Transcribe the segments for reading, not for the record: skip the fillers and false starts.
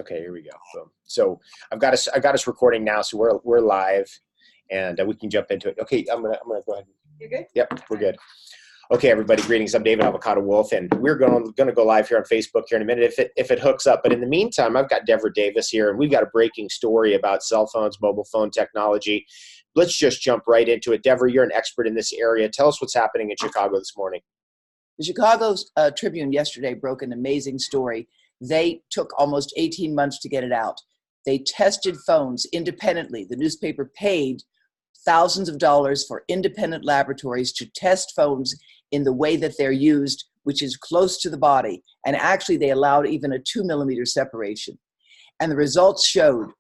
Okay, here we go. Boom. So I got us recording now. So we're live, and we can jump into it. Okay, I'm gonna go ahead. You're good? Yep, we're good. Okay, everybody, greetings. I'm David Avocado Wolfe, and we're going to go live here on Facebook here in a minute if it hooks up. But in the meantime, I've got Devra Davis here, and we've got a breaking story about cell phones, mobile phone technology. Let's just jump right into it. Devra, you're an expert in this area. Tell us what's happening in Chicago this morning. The Chicago Tribune yesterday broke an amazing story. They took almost 18 months to get it out. They tested phones independently. The newspaper paid thousands of dollars for independent laboratories to test phones in the way that they're used, which is close to the body. And actually, they allowed even a 2-millimeter separation. And the results showed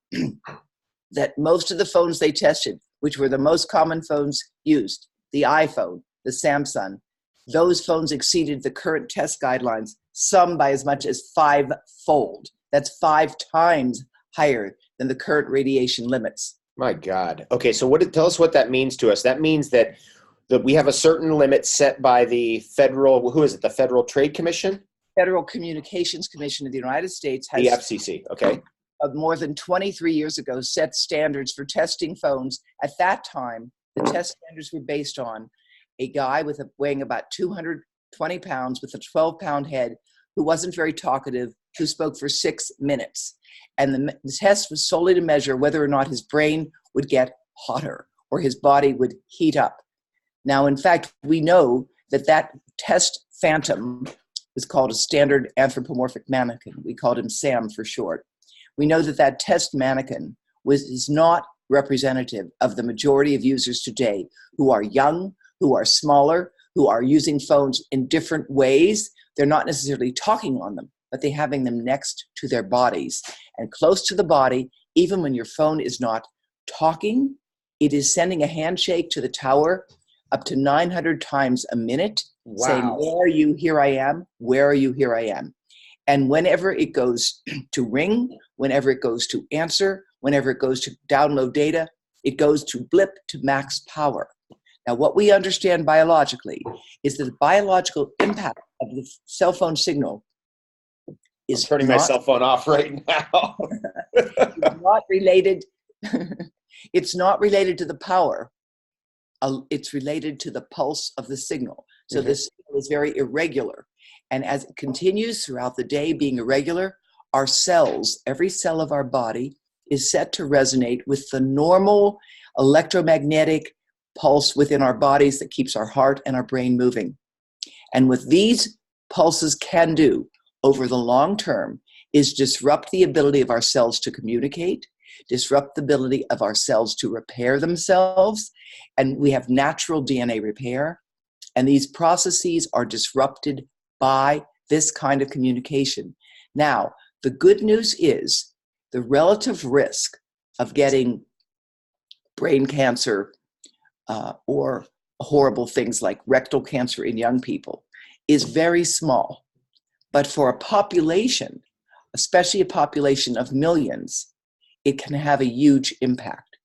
that most of the phones they tested, which were the most common phones used, the iPhone, the Samsung, those phones exceeded the current test guidelines, some by as much as 5-fold. That's 5 times higher than the current radiation limits. My God. Okay, so tell us what that means to us. That means that we have a certain limit set by the the Federal Trade Commission? Federal Communications Commission of the United States has, the FCC, okay. More than 23 years ago, set standards for testing phones. At that time, the test standards were based on a guy weighing about 220 pounds with a 12-pound head who wasn't very talkative, who spoke for 6 minutes. And the test was solely to measure whether or not his brain would get hotter or his body would heat up. Now, in fact, we know that test phantom is called a standard anthropomorphic mannequin. We called him SAM for short. We know that test mannequin is not representative of the majority of users today who are young, who are smaller, who are using phones in different ways. They're not necessarily talking on them, but they're having them next to their bodies. And close to the body, even when your phone is not talking, it is sending a handshake to the tower up to 900 times a minute, Wow. Saying, where are you? Here I am. Where are you? Here I am. And whenever it goes to ring, whenever it goes to answer, whenever it goes to download data, it goes to blip to max power. Now, what we understand biologically is that the biological impact of the cell phone signal is turning my cell phone off right now. It's not related. It's not related to the power. It's related to the pulse of the signal. So the signal is very irregular. And as it continues throughout the day being irregular, our cells, every cell of our body, is set to resonate with the normal electromagnetic pulse within our bodies that keeps our heart and our brain moving. And what these pulses can do over the long term is disrupt the ability of our cells to communicate, disrupt the ability of our cells to repair themselves. And we have natural DNA repair. And these processes are disrupted by this kind of communication. Now, the good news is the relative risk of getting brain cancer or horrible things like rectal cancer in young people is very small. But for a population, especially a population of millions, it can have a huge impact.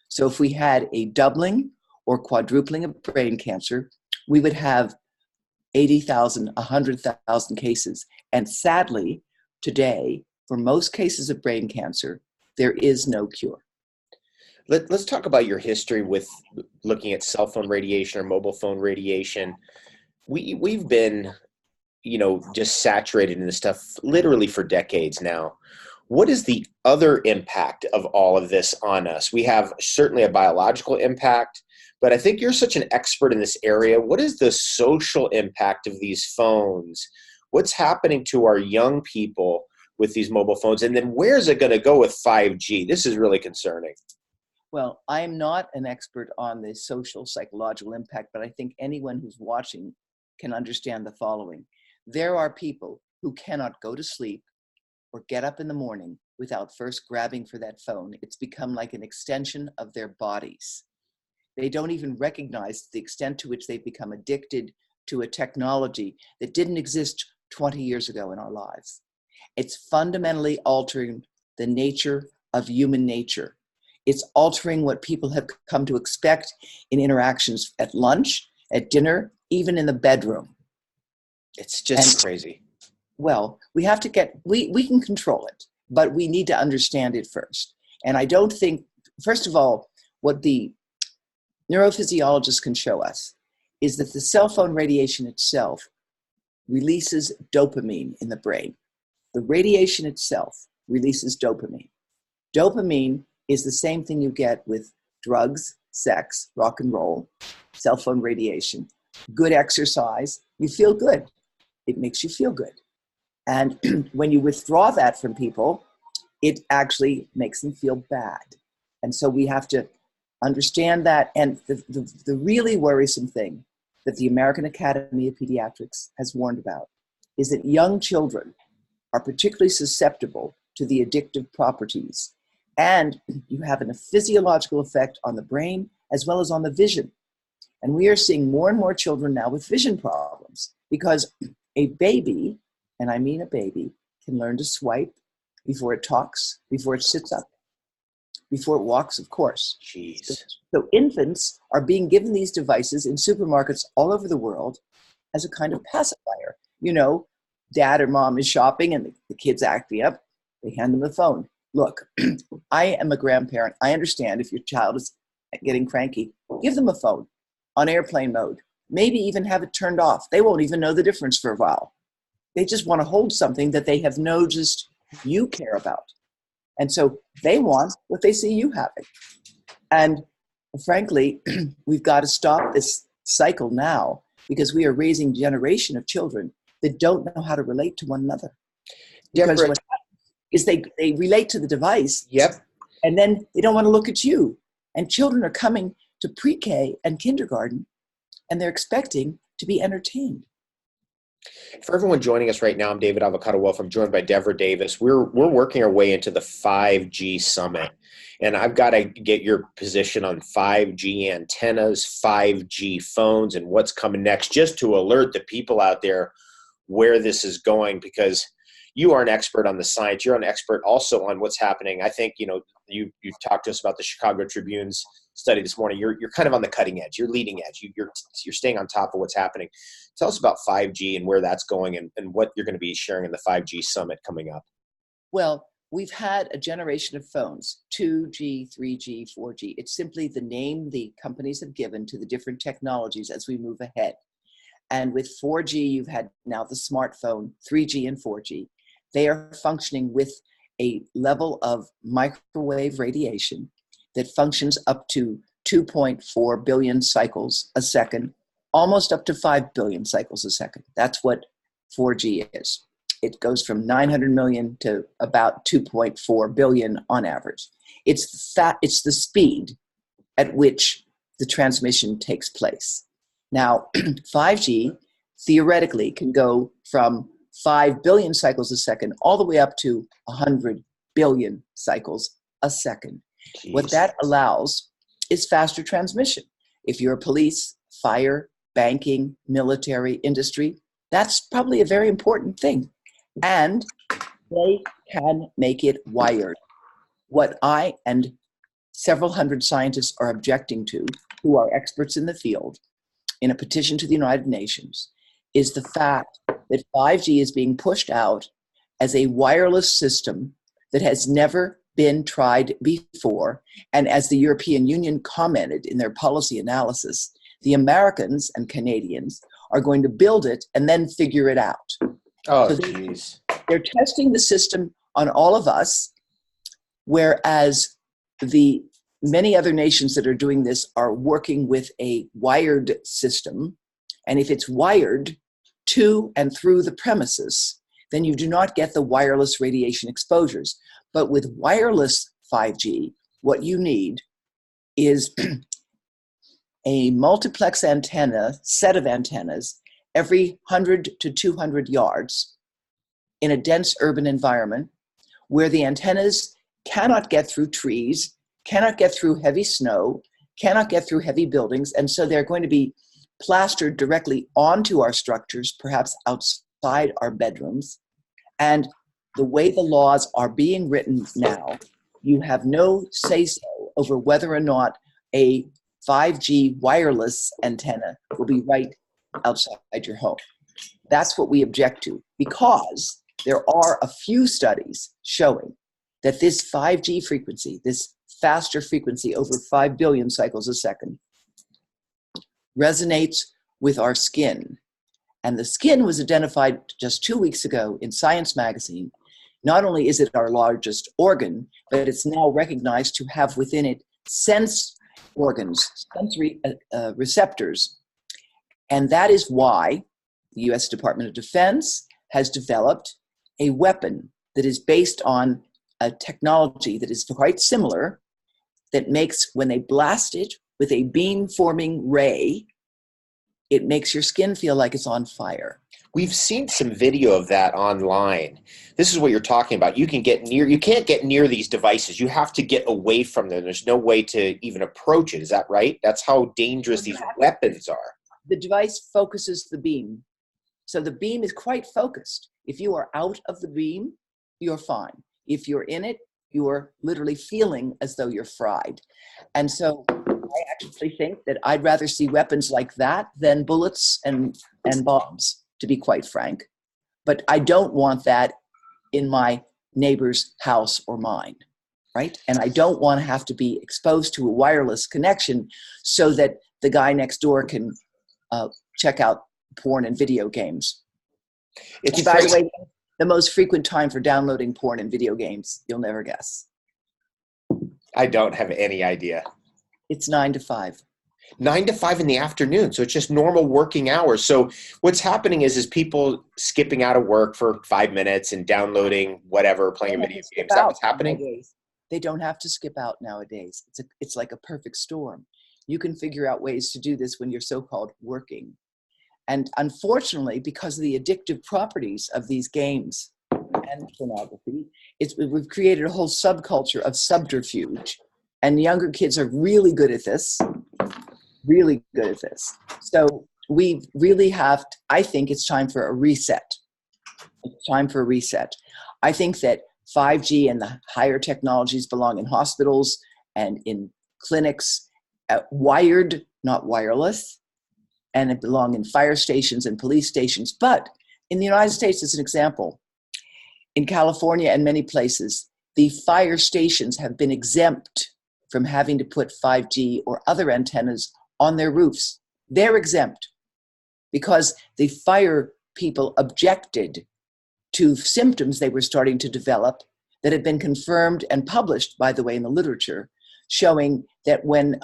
So if we had a doubling or quadrupling of brain cancer, we would have 80,000, 100,000 cases. And sadly, today, for most cases of brain cancer, there is no cure. Let's talk about your history with looking at cell phone radiation or mobile phone radiation. We've been, just saturated in this stuff literally for decades now. What is the other impact of all of this on us? We have certainly a biological impact, but I think you're such an expert in this area. What is the social impact of these phones? What's happening to our young people with these mobile phones? And then where's it going to go with 5G? This is really concerning. Well, I am not an expert on the social psychological impact, but I think anyone who's watching can understand the following. There are people who cannot go to sleep or get up in the morning without first grabbing for that phone. It's become like an extension of their bodies. They don't even recognize the extent to which they've become addicted to a technology that didn't exist 20 years ago in our lives. It's fundamentally altering the nature of human nature. It's altering what people have come to expect in interactions at lunch, at dinner, even in the bedroom. It's just crazy. Well, we have to we can control it. but we need to understand it first. And I don't think, first of all, what the neurophysiologists can show us is that the cell phone radiation itself releases dopamine in the brain. The radiation itself releases dopamine. Dopamine is the same thing you get with drugs, sex, rock and roll, cell phone radiation, good exercise. You feel good. It makes you feel good. And when you withdraw that from people, it actually makes them feel bad. And so we have to understand that. And the really worrisome thing that the American Academy of Pediatrics has warned about is that young children are particularly susceptible to the addictive properties. And you have a physiological effect on the brain as well as on the vision. And we are seeing more and more children now with vision problems because a baby, and I mean a baby, can learn to swipe before it talks, before it sits up, before it walks, of course. Jeez. So infants are being given these devices in supermarkets all over the world as a kind of pacifier. You know, dad or mom is shopping and the kid's acting up. They hand them the phone. Look, I am a grandparent. I understand if your child is getting cranky, give them a phone on airplane mode. Maybe even have it turned off. They won't even know the difference for a while. They just want to hold something that they have noticed you care about. And so they want what they see you having. And frankly, we've got to stop this cycle now because we are raising a generation of children that don't know how to relate to one another. Because Devra, what happens is they relate to the device. Yep. And then they don't want to look at you. And children are coming to pre-K and kindergarten and they're expecting to be entertained. For everyone joining us right now, I'm David Avocado Wolfe. I'm joined by Devra Davis. We're working our way into the 5G summit, and I've got to get your position on 5G antennas, 5G phones, and what's coming next, just to alert the people out there where this is going, because you are an expert on the science. You're an expert also on what's happening. I think, you've talked to us about the Chicago Tribune's study this morning. You're kind of on the cutting edge. You're leading edge. You're staying on top of what's happening. Tell us about 5G and where that's going and what you're going to be sharing in the 5G summit coming up. Well, we've had a generation of phones, 2G, 3G, 4G. It's simply the name the companies have given to the different technologies as we move ahead. And with 4G, you've had now the smartphone, 3G and 4G. They are functioning with a level of microwave radiation that functions up to 2.4 billion cycles a second, almost up to 5 billion cycles a second. That's what 4G is. It goes from 900 million to about 2.4 billion on average. It's the speed at which the transmission takes place. Now, 5G theoretically can go from 5 billion cycles a second all the way up to 100 billion cycles a second. Jeez. What that allows is faster transmission. If you're police, fire, banking, military, industry, that's probably a very important thing. And they can make it wired. What I and several hundred scientists are objecting to, who are experts in the field, in a petition to the United Nations, is the fact that 5G is being pushed out as a wireless system that has never been tried before. And as the European Union commented in their policy analysis, the Americans and Canadians are going to build it and then figure it out. Oh, so they're testing the system on all of us, whereas the many other nations that are doing this are working with a wired system. And if it's wired to and through the premises, then you do not get the wireless radiation exposures. But with wireless 5G, what you need is a multiplex antenna, set of antennas, every 100 to 200 yards in a dense urban environment where the antennas cannot get through trees, cannot get through heavy snow, cannot get through heavy buildings, and so they're going to be plastered directly onto our structures, perhaps outside our bedrooms. And the way the laws are being written now, you have no say-so over whether or not a 5G wireless antenna will be right outside your home. That's what we object to, because there are a few studies showing that this 5G frequency, this faster frequency over 5 billion cycles a second, resonates with our skin. And the skin was identified just 2 weeks ago in Science magazine. Not only is it our largest organ, but it's now recognized to have within it sense organs, sensory receptors. And that is why the US Department of Defense has developed a weapon that is based on a technology that is quite similar, that makes, when they blast it with a beam-forming ray, it makes your skin feel like it's on fire. We've seen some video of that online. This is what you're talking about. You can't get near these devices. You have to get away from them. There's no way to even approach it. Is that right? That's how dangerous these weapons are. The device focuses the beam. So the beam is quite focused. If you are out of the beam, you're fine. If you're in it, you're literally feeling as though you're fried. And so I actually think that I'd rather see weapons like that than bullets and bombs, to be quite frank. But I don't want that in my neighbor's house or mine, right? And I don't want to have to be exposed to a wireless connection so that the guy next door can check out porn and video games. And by the way, the most frequent time for downloading porn and video games, you'll never guess. I don't have any idea. It's 9 to 5. 9 to 5 in the afternoon. So it's just normal working hours. So what's happening is people skipping out of work for 5 minutes and downloading whatever, playing a video game. Is that what's happening? Nowadays. They don't have to skip out nowadays. It's like a perfect storm. You can figure out ways to do this when you're so-called working. And unfortunately, because of the addictive properties of these games and pornography, we've created a whole subculture of subterfuge. And younger kids are really good at this, really good at this. So we really have, I think it's time for a reset. It's time for a reset. I think that 5G and the higher technologies belong in hospitals and in clinics, wired, not wireless, and it belong in fire stations and police stations. But in the United States, as an example, in California and many places, the fire stations have been exempt from having to put 5G or other antennas on their roofs. They're exempt because the fire people objected to symptoms they were starting to develop that had been confirmed and published, by the way, in the literature, showing that when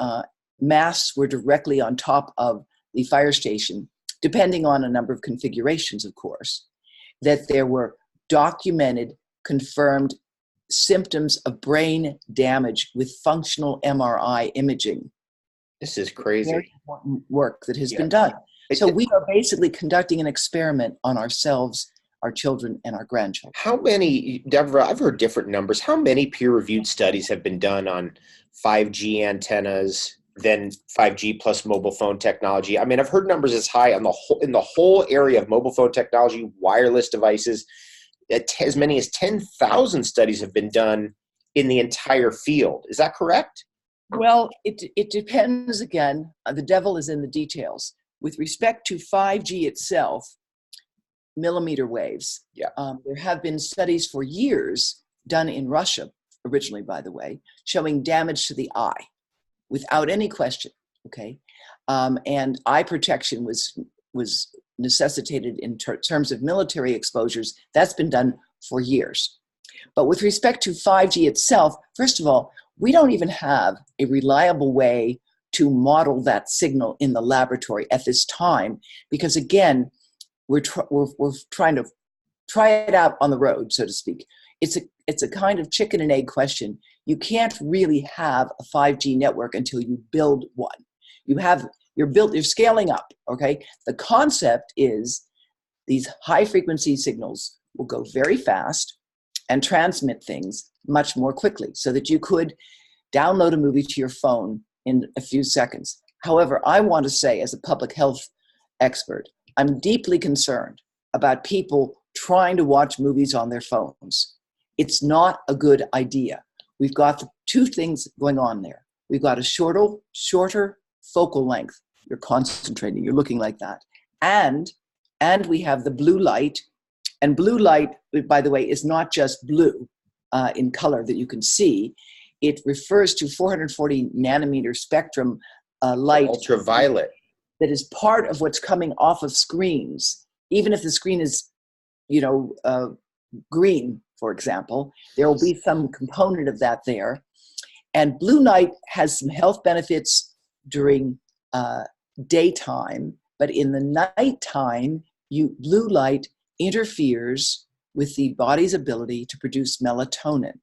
masts were directly on top of the fire station, depending on a number of configurations, of course, that there were documented, confirmed symptoms of brain damage with functional MRI imaging. This is crazy. Very important work that has been done. So we are basically conducting an experiment on ourselves, our children, and our grandchildren. How many, Devra, I've heard different numbers. How many peer-reviewed studies have been done on 5G antennas, then 5G plus mobile phone technology? I mean, I've heard numbers as high on in the whole area of mobile phone technology, wireless devices. As many as 10,000 studies have been done in the entire field. Is that correct? Well, it depends again. The devil is in the details. With respect to 5G itself, millimeter waves, there have been studies for years done in Russia, originally, by the way, showing damage to the eye without any question, okay? And eye protection was necessitated in terms of military exposures. That's been done for years. But with respect to 5G itself, first of all, we don't even have a reliable way to model that signal in the laboratory at this time, because again, we're trying to try it out on the road, so to speak. It's a kind of chicken and egg question. You can't really have a 5G network until you build one. You're scaling up, okay? The concept is these high frequency signals will go very fast and transmit things much more quickly so that you could download a movie to your phone in a few seconds. However, I want to say, as a public health expert, I'm deeply concerned about people trying to watch movies on their phones. It's not a good idea. We've got two things going on there. We've got a shorter focal length. You're concentrating, you're looking like that. And we have the blue light. And blue light, by the way, is not just blue. in color that you can see. It refers to 440 nanometer spectrum light. Ultraviolet. That is part of what's coming off of screens. Even if the screen is, green, for example, there will be some component of that there. And blue light has some health benefits during daytime, but in the nighttime, blue light interferes with the body's ability to produce melatonin.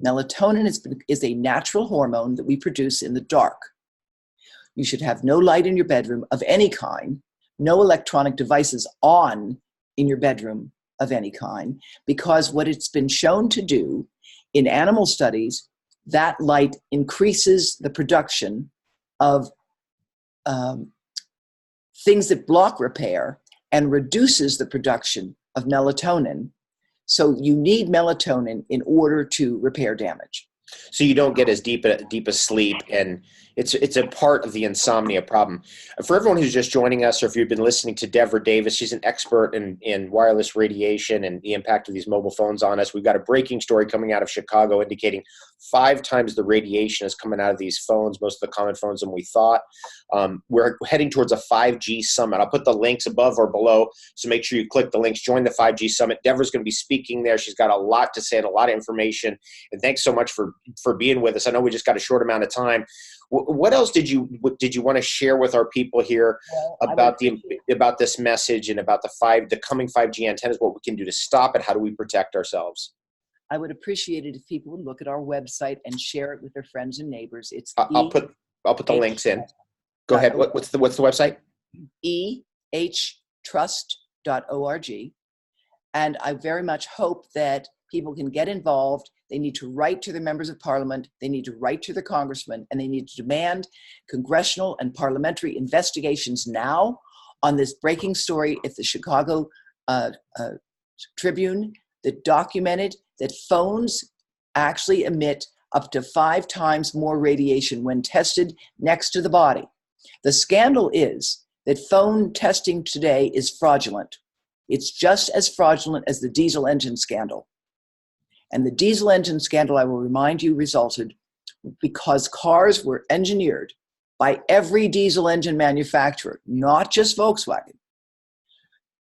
Melatonin is a natural hormone that we produce in the dark. You should have no light in your bedroom of any kind, no electronic devices on in your bedroom of any kind, because what it's been shown to do in animal studies, that light increases the production of things that block repair and reduces the production of melatonin. So you need melatonin in order to repair damage. So you don't get as deep a sleep, and it's a part of the insomnia problem. For everyone who's just joining us, or if you've been listening to Devra Davis, she's an expert in wireless radiation and the impact of these mobile phones on us. We've got a breaking story coming out of Chicago indicating 5 times the radiation is coming out of these phones, most of the common phones, than we thought. We're heading towards a 5G summit. I'll put the links above or below, so make sure you click the links. Join the 5G summit. Devra's going to be speaking there. She's got a lot to say and a lot of information. And thanks so much for being with us. I know we just got a short amount of time. What else did you want to share with our people here about this message and about the coming 5G antennas? What we can do to stop it? How do we protect ourselves? I would appreciate it if people would look at our website and share it with their friends and neighbors. It's I'll put the links in. Go ahead. What's the website? ehtrust.org. And I very much hope that people can get involved. They need to write to their members of parliament. They need to write to their congressmen, and they need to demand congressional and parliamentary investigations now on this breaking story at the Chicago Tribune that documented that phones actually emit up to 5 times more radiation when tested next to the body. The scandal is that phone testing today is fraudulent. It's just as fraudulent as the diesel engine scandal. And the diesel engine scandal, I will remind you, resulted because cars were engineered by every diesel engine manufacturer, not just Volkswagen,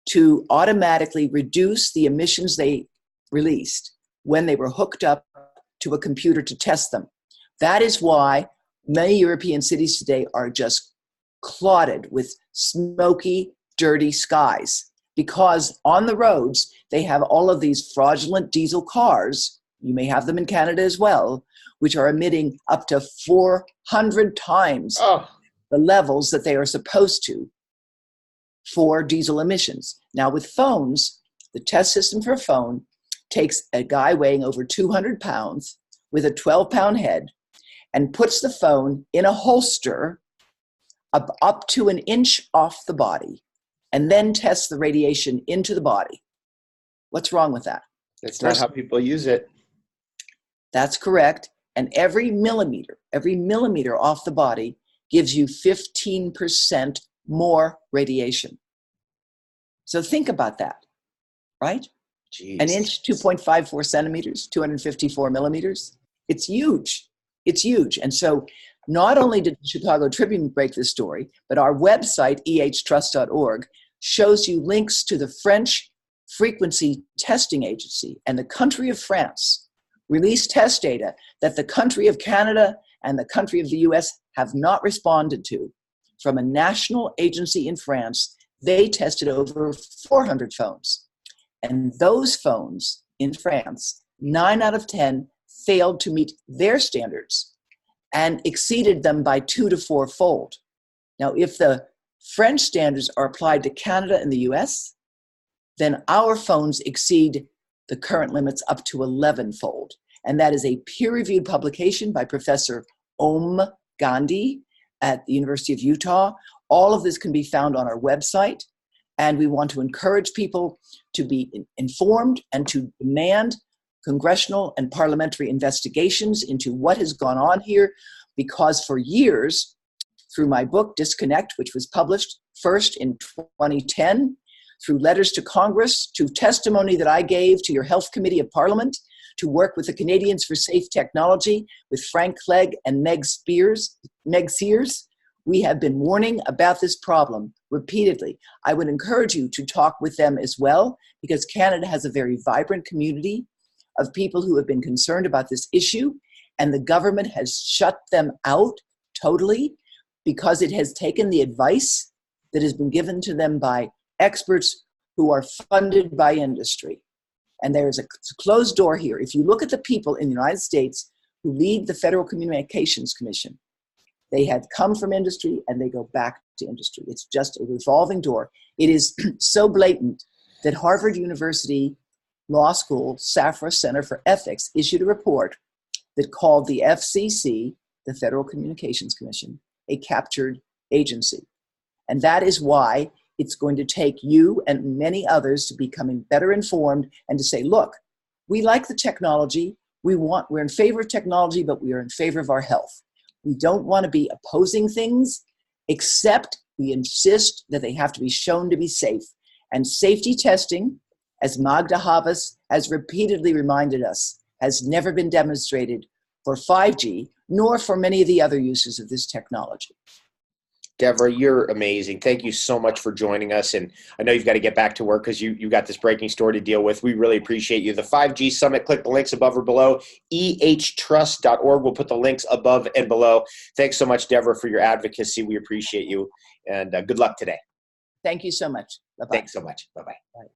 to automatically reduce the emissions they released when they were hooked up to a computer to test them. That is why many European cities today are just clotted with smoky, dirty skies, because on the roads, they have all of these fraudulent diesel cars, you may have them in Canada as well, which are emitting up to 400 times the levels that they are supposed to for diesel emissions. Now with phones, the test system for a phone takes a guy weighing over 200 pounds with a 12-pound head and puts the phone in a holster up to an inch off the body, and then tests the radiation into the body. What's wrong with that? That's not how people use it. That's correct. And every millimeter off the body gives you 15% more radiation. So think about that, right? Jeez. An inch, 2.54 centimeters, 254 millimeters. It's huge. It's huge. And so not only did the Chicago Tribune break this story, but our website, ehtrust.org, shows you links to the French Frequency Testing Agency and the country of France released test data that the country of Canada and the country of the US have not responded to. From a national agency in France, they tested over 400 phones. And those phones in France, 9 out of 10 failed to meet their standards and exceeded them by 2 to 4-fold. Now, if the French standards are applied to Canada and the US, then our phones exceed the current limits up to 11-fold. And that is a peer-reviewed publication by Professor Om Gandhi at the University of Utah. All of this can be found on our website. And we want to encourage people to be informed and to demand congressional and parliamentary investigations into what has gone on here, because for years, through my book, Disconnect, which was published first in 2010, through letters to Congress, to testimony that I gave to your Health Committee of Parliament, to work with the Canadians for Safe Technology, with Frank Clegg and Meg Sears. We have been warning about this problem repeatedly. I would encourage you to talk with them as well, because Canada has a very vibrant community of people who have been concerned about this issue, and the government has shut them out totally because it has taken the advice that has been given to them by experts who are funded by industry. And there is a closed door here. If you look at the people in the United States who lead the Federal Communications Commission, they have come from industry and they go back to industry. It's just a revolving door. It is so blatant that Harvard University Law School, SAFRA Center for Ethics, issued a report that called the FCC, the Federal Communications Commission, a captured agency. And that is why it's going to take you and many others to becoming better informed and to say, look, we like the technology. We're in favor of technology, but we are in favor of our health. We don't want to be opposing things, except we insist that they have to be shown to be safe. And safety testing, as Magda Havas has repeatedly reminded us, has never been demonstrated for 5G, nor for many of the other uses of this technology. Devra, you're amazing. Thank you so much for joining us. And I know you've got to get back to work because you got this breaking story to deal with. We really appreciate you. The 5G Summit, click the links above or below. ehtrust.org. We'll put the links above and below. Thanks so much, Devra, for your advocacy. We appreciate you. And good luck today. Thank you so much. Bye-bye. Thanks so much. Bye-bye. Bye.